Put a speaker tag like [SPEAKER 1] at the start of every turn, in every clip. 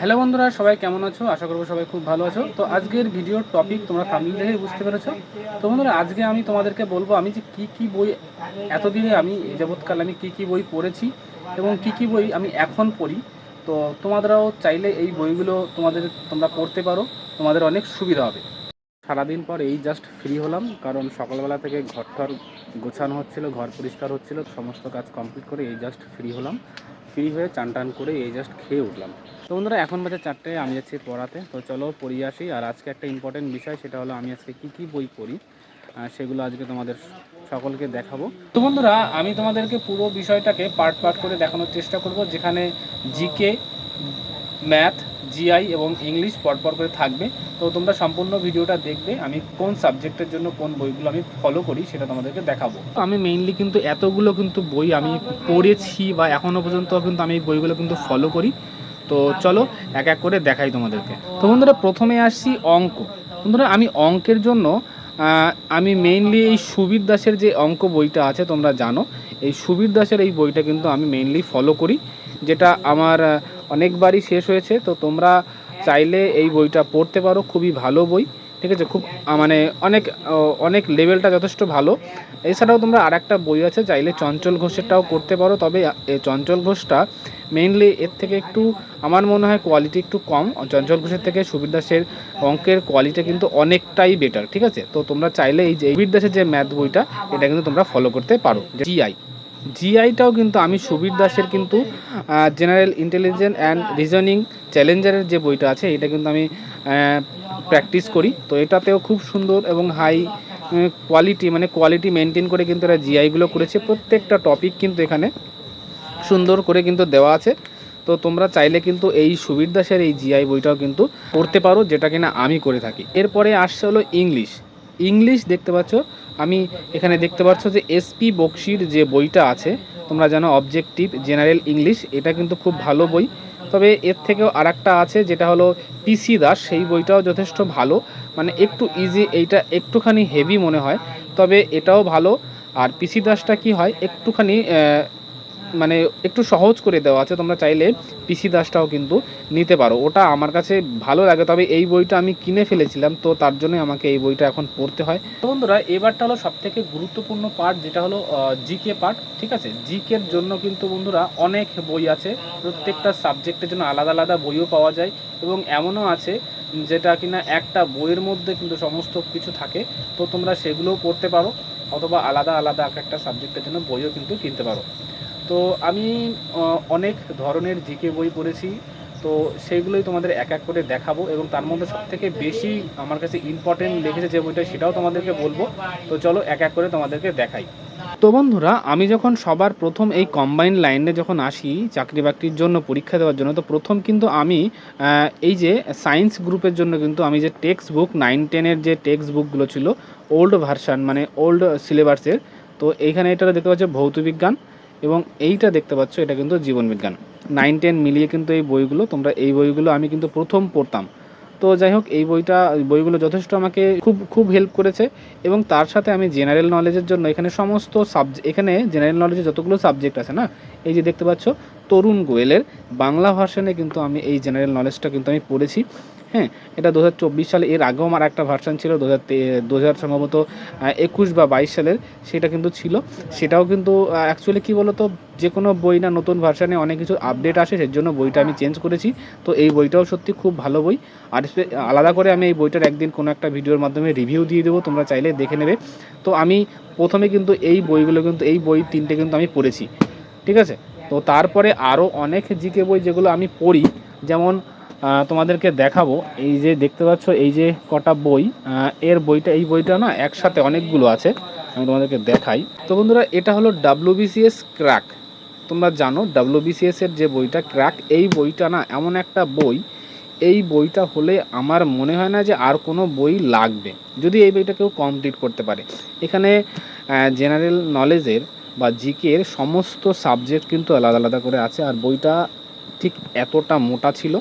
[SPEAKER 1] Hello বন্ধুরা, সবাই কেমন আছো? আশা করবো সবাই খুব ভালো আছো। তো আজকের ভিডিওর টপিক তোমরা থাম্বনেল দেখে বুঝতে পেরেছো। তো বন্ধুরা, আজকে আমি তোমাদেরকে বলবো আমি যে কী বই এতদিনে আমি যাবৎকাল আমি কী বই পড়েছি এবং কী বই আমি এখন পড়ি। তো তোমাদেরও চাইলে এই বইগুলো তোমরা পড়তে পারো, তোমাদের অনেক সুবিধা হবে। সারাদিন পর এই জাস্ট ফ্রি হলাম, কারণ সকালবেলা থেকে ঘর গোছানো হচ্ছিলো, ঘর পরিষ্কার হচ্ছিলো, সমস্ত কাজ কমপ্লিট করে এই জাস্ট ফ্রি হলাম। ফ্রি হয়ে চান টান করে এই জাস্ট খেয়ে উঠলাম। তো বন্ধুরা, এখন বাজে 4টায়, আমি যাচ্ছি পড়াতে। তো চলো পড়িয়ে আসি। আর আজকে একটা ইম্পর্টেন্ট বিষয়, সেটা হলো আমি আজকে কী বই পড়ি, সেগুলো আজকে তোমাদের সকলকে দেখাবো। তো বন্ধুরা, আমি তোমাদেরকে পুরো বিষয়টাকে পার্ট করে দেখানোর চেষ্টা করব, যেখানে জিকে, ম্যাথ, জিআই এবং ইংলিশ পরপর করে থাকবে। তো তোমরা সম্পূর্ণ ভিডিওটা দেখবে, আমি কোন সাবজেক্টের জন্য কোন বইগুলো আমি ফলো করি সেটা তোমাদেরকে দেখাবো। আমি মেইনলি কিন্তু এতগুলো বই আমি পড়েছি বা এখনও পর্যন্ত কিন্তু আমি এই বইগুলো কিন্তু ফলো করি। তো চলো এক এক করে দেখাই তোমাদেরকে। তো বন্ধুরা, প্রথমে আসছি অঙ্ক। বন্ধুরা, আমি অঙ্কের জন্য আমি মেইনলি এই সুবীর দাসের যে অঙ্ক বইটা আছে, তোমরা জানো এই সুবীর দাসের এই বইটা কিন্তু আমি মেইনলি ফলো করি, যেটা আমার অনেকবারই শেষ হয়েছে। তো তোমরা চাইলে এই বইটা পড়তে পারো, খুবই ভালো বই, ঠিক আছে। খুব মানে অনেক লেভেলটা যথেষ্ট ভালো। এছাড়াও তোমরা আরেকটা বই আছে, চাইলে চঞ্চল ঘোষেরটাও করতে পারো। তবে এই চঞ্চল ঘোষটা মেইনলি এর থেকে একটু আমার মনে হয় কোয়ালিটি একটু কম। চঞ্চল ঘোষের থেকে সুবীর দাসের অঙ্কের কোয়ালিটি কিন্তু অনেকটাই বেটার, ঠিক আছে। তো তোমরা চাইলে এই যে সুবীর দাসের যে ম্যাথ বইটা, এটা কিন্তু তোমরা ফলো করতে পারো। জিআইটাও কিন্তু আমি সুবীর দাসের কিন্তু জেনারেল ইন্টেলিজেন্স অ্যান্ড রিজনিং চ্যালেঞ্জারের যে বইটা আছে, এটা কিন্তু আমি প্র্যাকটিস করি। তো এটাতেও খুব সুন্দর এবং হাই কোয়ালিটি মেনটেন করে কিন্তু এরা জিআইগুলো করেছে। প্রত্যেকটা টপিক কিন্তু এখানে সুন্দর করে কিন্তু দেওয়া আছে। তো তোমরা চাইলে কিন্তু এই সুবীর দাসের এই জিআই বইটাও কিন্তু পড়তে পারো, যেটা কিনা আমি করে থাকি। এরপরে আসছে হলো ইংলিশ দেখতে পাচ্ছ, আমি এখানে দেখতে পাচ্ছ যে এসপি বক্সির যে বইটা আছে, তোমরা জানো অবজেক্টিভ জেনারেল ইংলিশ, এটা কিন্তু খুব ভালো বই। তবে এর থেকেও আরেকটা আছে, যেটা হলো পিসি দাস, সেই বইটাও যথেষ্ট ভালো, মানে একটু ইজি, এইটা একটুখানি হেভি মনে হয়, তবে এটাও ভালো। আর পিসি দাসটা কি হয়, একটুখানি মানে একটু সহজ করে দেওয়া আছে। তোমরা চাইলে পিসি দাসটাও কিন্তু নিতে পারো, ওটা আমার কাছে ভালো লাগে। তবে এই বইটা আমি কিনে ফেলেছিলাম, তো তার জন্যই আমাকে এই বইটা এখন পড়তে হয়। তো বন্ধুরা, এবারটা হলো সবথেকে গুরুত্বপূর্ণ পার্ট, যেটা হলো জিকে পার্ট, ঠিক আছে। জিকের জন্য কিন্তু বন্ধুরা অনেক বই আছে, প্রত্যেকটা সাবজেক্টের জন্য আলাদা আলাদা বইও পাওয়া যায়, এবং এমনও আছে যেটা কিনা একটা বইয়ের মধ্যে কিন্তু সমস্ত কিছু থাকে। তো তোমরা সেগুলোও পড়তে পারো, অথবা আলাদা আলাদা একটা সাবজেক্টের জন্য বইও কিন্তু কিনতে পারো। তো আমি অনেক ধরনের জিকে বই পড়েছি, তো সেইগুলোই তোমাদের এক এক করে দেখাবো, এবং তার মধ্যে সবথেকে বেশি আমার কাছে ইম্পর্টেন্ট লেগেছে যে বইটা, সেটাও তোমাদেরকে বলবো। তো চলো এক এক করে তোমাদেরকে দেখাই। তো বন্ধুরা, আমি যখন সবার প্রথম এই কম্বাইন্ড লাইনে যখন আসি চাকরি বাকরির জন্য পরীক্ষা দেওয়ার জন্য, তো প্রথম কিন্তু আমি এই যে সায়েন্স গ্রুপের জন্য কিন্তু আমি যে টেক্সট বুক 9-10-এর যে টেক্সট বুকগুলো ছিল ওল্ড ভার্সান, মানে ওল্ড সিলেবাসের, তো এইখানে এটা দেখতে পাচ্ছ ভৌতবিজ্ঞান, এবং এইটা দেখতে পাচ্ছ এটা কিন্তু জীবনবিজ্ঞান, 9-10 মিলিয়ে কিন্তু এই বইগুলো, তোমরা এই বইগুলো আমি কিন্তু প্রথম পড়তাম। তো যাই হোক, এই বইগুলো যথেষ্ট আমাকে খুব হেল্প করেছে। এবং তার সাথে আমি জেনারেল নলেজের জন্য এখানে সমস্ত এখানে জেনারেল নলেজে যতগুলো সাবজেক্ট আছে না, এই যে দেখতে পাচ্ছ তরুণ গোয়েলের বাংলা ভার্সানে কিন্তু আমি এই জেনারেল নলেজটা কিন্তু আমি পড়েছি। হ্যাঁ, এটা 2024 সালে, এর আগেও আমার একটা ভার্সান ছিল 2000 সম্ভবত 21 বা 22 সালের, সেটা কিন্তু ছিল। সেটাও কিন্তু অ্যাকচুয়ালি কী বলো তো, যে কোনো বই না নতুন ভার্সানে অনেক কিছু আপডেট আসে, সের জন্য বইটা আমি চেঞ্জ করেছি। তো এই বইটাও সত্যি খুব ভালো বই। আর আলাদা করে আমি এই বইটার একদিন কোনো একটা ভিডিওর মাধ্যমে রিভিউ দিয়ে দেবো, তোমরা চাইলে দেখে নেবে। তো আমি প্রথমে কিন্তু এই বইগুলো কিন্তু এই বই 3টে কিন্তু আমি পড়েছি, ঠিক আছে। তো তারপরে আরও অনেক জিকে বই যেগুলো আমি পড়ি, যেমন তোমাদেরকে দেখাবো, এই যে দেখতে পাচ্ছ এই যে কটা বই, এই বইটা না একসাথে অনেকগুলো আছে, আমি তোমাদেরকে দেখাই। তো বন্ধুরা, এটা হলো WBCS ক্র্যাক। তোমরা জানো WBCS এর যে বইটা ক্র্যাক, এই বইটা না এমন একটা বই, এই বইটা হলে আমার মনে হয় না যে আর কোনো বই লাগবে, যদি এই বইটা কেউ কমপ্লিট করতে পারে। এখানে জেনারেল নলেজের বা জিকের সমস্ত সাবজেক্ট কিন্তু আলাদা আলাদা করে আছে। আর বইটা ঠিক এতটা মোটা ছিল,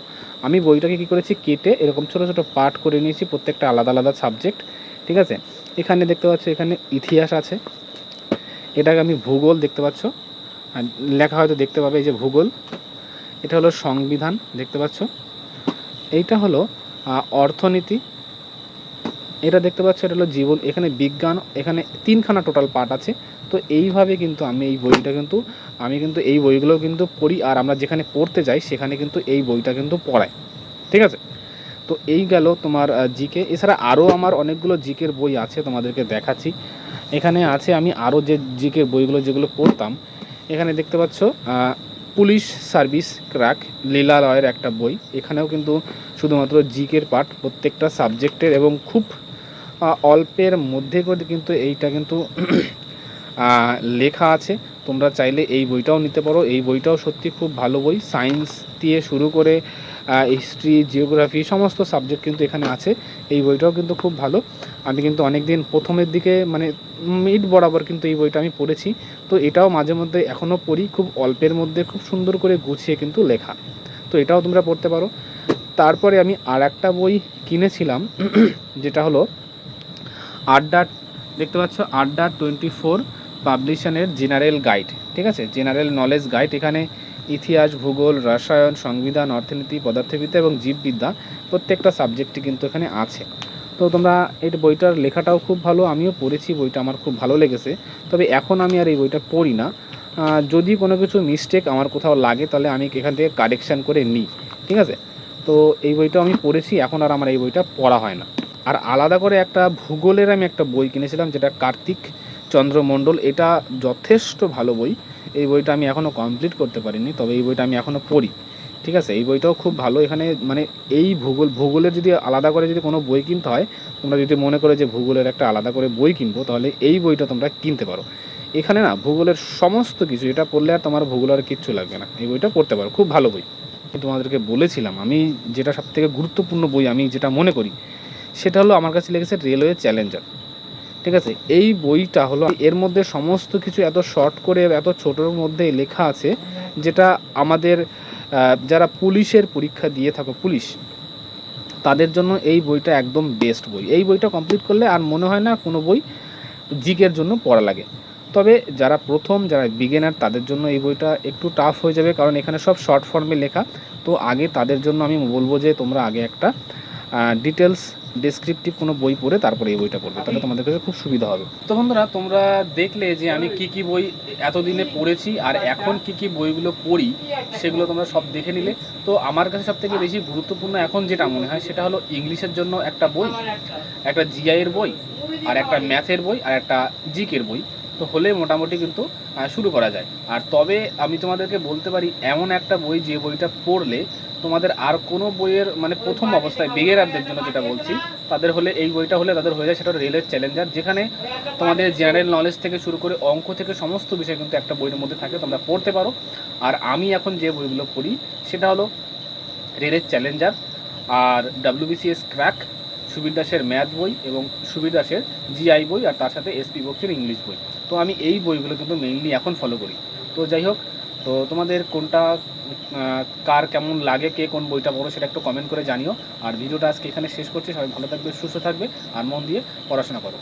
[SPEAKER 1] আমি বইটাকে কী করেছি, কেটে এরকম ছোটো ছোটো পার্ট করে নিয়েছি, প্রত্যেকটা আলাদা আলাদা সাবজেক্ট, ঠিক আছে। এখানে দেখতে পাচ্ছ, এখানে ইতিহাস আছে, এটাকে আমি ভূগোল দেখতে পাচ্ছ, লেখা হয়তো দেখতে পাবে, এই যে ভূগোল। এটা হলো সংবিধান, দেখতে পাচ্ছ। এইটা হলো অর্থনীতি, এটা দেখতে পাচ্ছ এটা হলো জীবন, এখানে বিজ্ঞান, এখানে 3খানা টোটাল পার্ট আছে। তো এইভাবে কিন্তু আমি এই বইটা কিন্তু এই বইগুলো কিন্তু পড়ি, আর আমরা যেখানে পড়তে যাই সেখানে কিন্তু এই বইটা কিন্তু পড়াই, ঠিক আছে। তো এই গেল তোমার জিকে। এছাড়া আরও আমার অনেকগুলো জিকের বই আছে, তোমাদেরকে দেখাচ্ছি। এখানে আছে আমি আরও যে জিকের বইগুলো যেগুলো পড়তাম, এখানে দেখতে পাচ্ছ পুলিশ সার্ভিস ক্র্যাক, লীলা রয়ের একটা বই। এখানেও কিন্তু শুধুমাত্র জিকের পার্ট প্রত্যেকটা সাবজেক্টের, এবং খুব অল্পের মধ্যে করে কিন্তু এইটা কিন্তু লেখা আছে। তোমরা চাইলে এই বইটাও নিতে পারো, এই বইটাও সত্যি খুব ভালো বই। সায়েন্স দিয়ে শুরু করে হিস্ট্রি, জিওগ্রাফি সমস্ত সাবজেক্ট কিন্তু এখানে আছে। এই বইটাও কিন্তু খুব ভালো। আমি কিন্তু অনেক দিন প্রথমের দিকে মানে মিড বরাবর কিন্তু এই বইটা আমি পড়েছি। তো এটাও মাঝে মধ্যে এখনও পড়ি, খুব অল্পের মধ্যে খুব সুন্দর করে গুছিয়ে কিন্তু লেখা। তো এটাও তোমরা পড়তে পারো। তারপরে আমি আর একটা বই কিনেছিলাম যেটা হলো আড্ডা, দেখতে পাচ্ছ আড্ডা 24 পাবলিশনের জেনারেল গাইড, ঠিক আছে, জেনারেল নলেজ গাইড। এখানে ইতিহাস, ভূগোল, রসায়ন, সংবিধান, অর্থনীতি, পদার্থবিদ্যা এবং জীববিদ্যা প্রত্যেকটা সাবজেক্টই কিন্তু এখানে আছে। তো তোমরা এই বইটার লেখাটাও খুব ভালো, আমিও পড়েছি, বইটা আমার খুব ভালো লেগেছে। তবে এখন আমি আর এই বইটা পড়ি না। যদি কোনো কিছু মিস্টেক আমার কোথাও লাগে তাহলে আমি এখান থেকে কারেকশান করে নিই, ঠিক আছে। তো এই বইটা আমি পড়েছি, এখন আর আমার এই বইটা পড়া হয় না। আর আলাদা করে একটা ভূগোলের আমি একটা বই কিনেছিলাম, যেটা কার্তিক চন্দ্র মণ্ডল, এটা যথেষ্ট ভালো বই। এই বইটা আমি এখনও কমপ্লিট করতে পারিনি, তবে এই বইটা আমি এখনও পড়ি, ঠিক আছে। এই বইটাও খুব ভালো। এখানে মানে এই ভূগোলের যদি আলাদা করে যদি কোনো বই কিনতে হয়, তোমরা যদি মনে করো যে ভূগোলের একটা আলাদা করে বই কিনবো, তাহলে এই বইটা তোমরা কিনতে পারো। এখানে না ভূগোলের সমস্ত কিছু, এটা পড়লে আর তোমার ভূগোল আর কিচ্ছু লাগবে না, এই বইটা পড়তে পারো, খুব ভালো বই। তোমাদেরকে বলেছিলাম আমি যেটা সবথেকে গুরুত্বপূর্ণ বই আমি যেটা মনে করি, সেটা হলো আমার কাছে লেগেছে রেলওয়ে চ্যালেঞ্জার, ঠিক আছে। এই বইটা হলো, এর মধ্যে সমস্ত কিছু এত শর্ট করে এত ছোটোর মধ্যে লেখা আছে, যেটা আমাদের যারা পুলিশের পরীক্ষা দিয়ে থাকো, পুলিশ, তাদের জন্য এই বইটা একদম বেস্ট বই। এই বইটা কমপ্লিট করলে আর মনে হয় না কোনো বই জিকের জন্য পড়া লাগে। তবে যারা যারা বিগিনার, তাদের জন্য এই বইটা একটু টাফ হয়ে যাবে, কারণ এখানে সব শর্ট ফর্মে লেখা। তো আগে তাদের জন্য আমি বলবো যে তোমরা আগে একটা ডিটেলস ডেসক্রিপটিভ কোনো বই পড়ে তারপরে এই বইটা পড়বে, তাহলে তোমাদের কাছে খুব সুবিধা হবে। তো বন্ধুরা, তোমরা দেখলে যে আমি কি বই এতদিনে পড়েছি আর এখন কি বইগুলো পড়ি, সেগুলো তোমরা সব দেখে নিলে। তো আমার কাছে সবথেকে বেশি গুরুত্বপূর্ণ এখন যেটা মনে হয় সেটা হলো ইংলিশের জন্য একটা বই, একটা জিআইয়ের বই, আর একটা ম্যাথের বই, আর একটা জিকের বই। তো হলে মোটামুটি কিন্তু শুরু করা যায়। আর তবে আমি তোমাদেরকে বলতে পারি, এমন একটা বই যে বইটা পড়লে তোমাদের আর কোনো বইয়ের মানে প্রথম অবস্থায় বিগিনারদের জন্য যেটা বলছি, তাদের হলে এই বইটা হলে তাদের হয়ে যায় সেটা রেলের চ্যালেঞ্জার, যেখানে তোমাদের জেনারেল নলেজ থেকে শুরু করে অঙ্ক থেকে সমস্ত বিষয় কিন্তু একটা বইয়ের মধ্যে থাকে, তোমরা পড়তে পারো। আর আমি এখন যে বইগুলো পড়ি সেটা হলো রেলের চ্যালেঞ্জার, আর WBCS ক্র্যাক, সুবীর দাসের ম্যাথ বই এবং সুবীর দাসের জিআই বই, আর তার সাথে SP বক্সের ইংলিশ বই। তো আমি এই বইগুলো কিন্তু মেইনলি এখন ফলো করি। তো যাই হোক, তো তোমাদের কোনটা কার কেমন লাগে, কে কোন বইটা পড়ো, সেটা একটু কমেন্ট করে জানিও। আর ভিডিওটা আজকে এখানে শেষ করছি। সবাই ভালো থাকবে, সুস্থ থাকবে, আর মন দিয়ে পড়াশোনা করো।